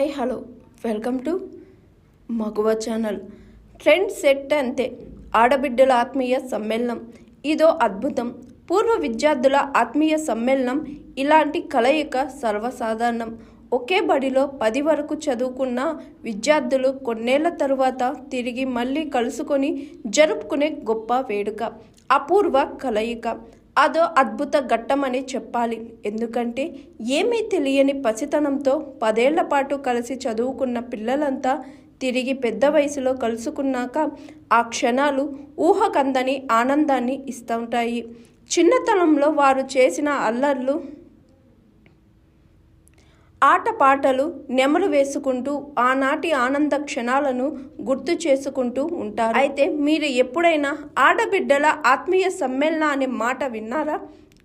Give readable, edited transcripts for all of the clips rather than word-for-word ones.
Hi hello welcome to Maguva channel. Trend set అంతే, ఆడబిడ్డల ఆత్మీయ సమ్మేళనం ఇదో అద్భుతం. పూర్వ విద్యార్థుల ఆత్మీయ సమ్మేళనం ఇలాంటి కలయిక సర్వసాధారణం. ఒకే బడిలో 10 వరకు చదువుకున్న విద్యార్థులు కొన్నేళ్ల తరువాత తిరిగి మళ్ళీ కలుసుకొని జరుపుకునే గొప్ప వేడుక, అపూర్వ కలయిక. అదో అద్భుత ఘట్టమని చెప్పాలి. ఎందుకంటే ఏమీ తెలియని పసితనంతో 10 ఏళ్ల పాటు కలిసి చదువుకున్న పిల్లలంతా తిరిగి పెద్ద వయసులో కలుసుకున్నాక ఆ క్షణాలు ఊహకందని ఆనందాన్ని ఇస్తుంటాయి. చిన్నతనంలో వారు చేసిన అల్లర్లు, ఆటపాటలు నెమరు వేసుకుంటూ ఆనాటి ఆనంద క్షణాలను గుర్తు చేసుకుంటూ ఉంటారు. అయితే మీరు ఎప్పుడైనా ఆడబిడ్డల ఆత్మీయ సమ్మేళన అనే మాట విన్నారా?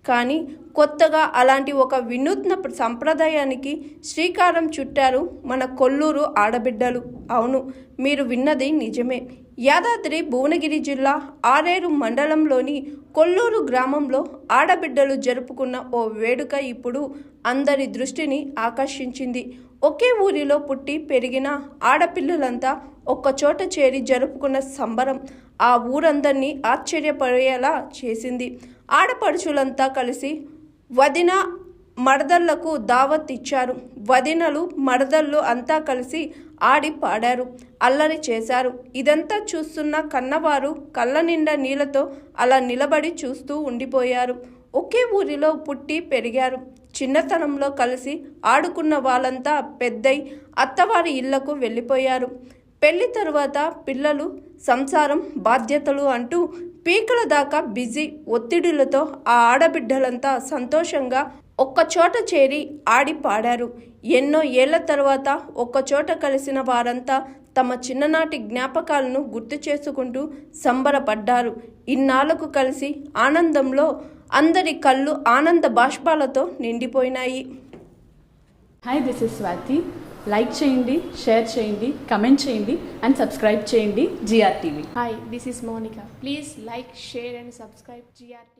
కానీ కొత్తగా అలాంటి ఒక వినూత్న సంప్రదాయానికి శ్రీకారం చుట్టారు మన కొల్లూరు ఆడబిడ్డలు. అవును, మీరు విన్నది నిజమే. యాదాద్రి భువనగిరి జిల్లా ఆరేరు మండలంలోని కొల్లూరు గ్రామంలో ఆడబిడ్డలు జరుపుకున్న ఓ వేడుక ఇప్పుడు అందరి దృష్టిని ఆకర్షించింది. ఒకే ఊరిలో పుట్టి పెరిగిన ఆడపిల్లలంతా ఒక్కచోట చేరి జరుపుకున్న సంబరం ఆ ఊరందరినీ ఆశ్చర్యపడేలా చేసింది. ఆడపడుచులంతా కలిసి వదిన మరదళ్లకు దావత్ ఇచ్చారు. వదినలు మరదళ్ళు అంతా కలిసి ఆడి పాడారు, అల్లరి చేశారు. ఇదంతా చూస్తున్న కన్నవారు కళ్ళ నిండా నీళ్లతో అలా నిలబడి చూస్తూ ఉండిపోయారు. ఒకే ఊరిలో పుట్టి పెరిగారు. చిన్నతనంలో కలిసి ఆడుకున్న వాళ్ళంతా పెద్దై అత్తవారి ఇళ్లకు వెళ్ళిపోయారు. పెళ్లి తరువాత పిల్లలు, సంసారం, బాధ్యతలు అంటూ పీకల దాకా బిజీ ఒత్తిడిలతో ఆ ఆడబిడ్డలంతా సంతోషంగా ఒక్కచోట చేరి ఆడి పాడారు. ఎన్నో ఏళ్ల తర్వాత ఒక్కచోట కలిసిన వారంతా తమ చిన్ననాటి జ్ఞాపకాలను గుర్తు చేసుకుంటూ సంబరపడ్డారు. ఇన్నాళ్లకు కలిసి ఆనందంలో అందరి కళ్ళు ఆనంద బాష్పాలతో నిండిపోయినాయి. Hi, this is Swathi. Like చేయండి, షేర్ చేయండి, కమెంట్ చేయండి అండ్ సబ్స్క్రైబ్ చేయండి GR TV. Hi, this is Monica. Please like, share and subscribe GR TV.